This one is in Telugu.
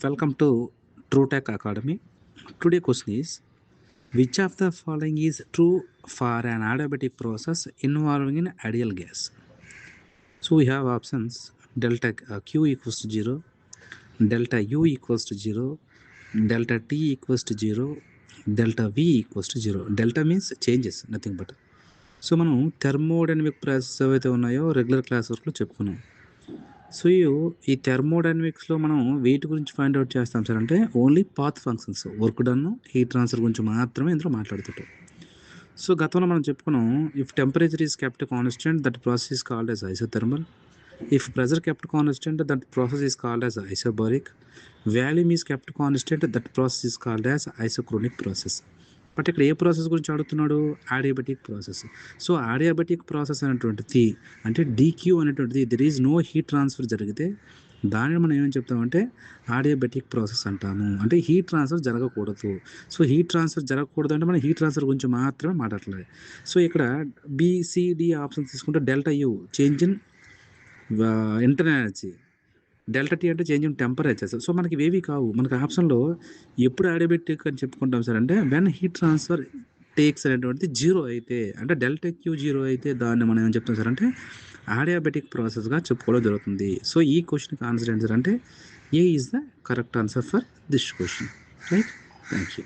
Welcome to TrueTech Academy. Today question is, which of the following is true for an adiabatic process involving an ideal gas? So we have options: delta Q equals to 0, delta U equals to 0, delta T equals to 0, delta V equals to 0. Delta means changes, nothing but. So మనం థెర్మోడైనమిక్ ప్రాసెస్ ఏవైతే ఉన్నాయో రెగ్యులర్ క్లాస్ వర్క్లో చెప్పుకున్నాం. సో ఈ థెర్మోడైనమిక్స్లో మనం వీటి గురించి ఫైండ్ అవుట్ చేస్తాం సార్ అంటే only path functions, work done, heat transfer గురించి మాత్రమే ఇందులో మాట్లాడుతుంటాం. సో గతంలో మనం చెప్పుకున్నాం, if temperature is kept constant that process is called as isothermal. If pressure kept constant that process is called as isobaric. Volume is kept constant that process is called as isochronic process. But ఇక్కడ ఏ ప్రాసెస్ గురించి అడుగుతున్నాడు? Adiabatic process. So adiabatic process అనేటువంటిది అంటే డీక్యూ అనేటువంటిది, there is no heat transfer జరిగితే దానిని మనం ఏమని చెప్తామంటే ఆడియాబెటిక్ ప్రాసెస్ అంటాము. అంటే హీట్ ట్రాన్స్ఫర్ జరగకూడదు. సో హీట్ ట్రాన్స్ఫర్ జరగకూడదు అంటే మనం హీట్ ట్రాన్స్ఫర్ గురించి మాత్రమే మాట్లాడలేదు. సో ఇక్కడ బిసిడి ఆప్షన్ తీసుకుంటే delta U change in internal energy, delta T అంటే చేంజ్ ఇన్ టెంపరేచర్. సో మనకి ఇవేవి కావు. మనకి ఆప్షన్లో ఎప్పుడు ఆడియాబెటిక్ అని చెప్పుకుంటాం సార్ అంటే వెన్ హీట్ ట్రాన్స్ఫర్ టేక్స్ అనేటువంటిది 0 అయితే, అంటే డెల్టా క్యూ 0 అయితే దాన్ని మనం ఏం చెప్తాం సార్ అంటే ఆడియాబెటిక్ ప్రాసెస్గా చెప్పుకోవడం జరుగుతుంది. సో ఈ క్వశ్చన్కి ఆన్సర్ ఏంటి సార్ అంటే ఏ is the correct answer for this question. Right, thank you.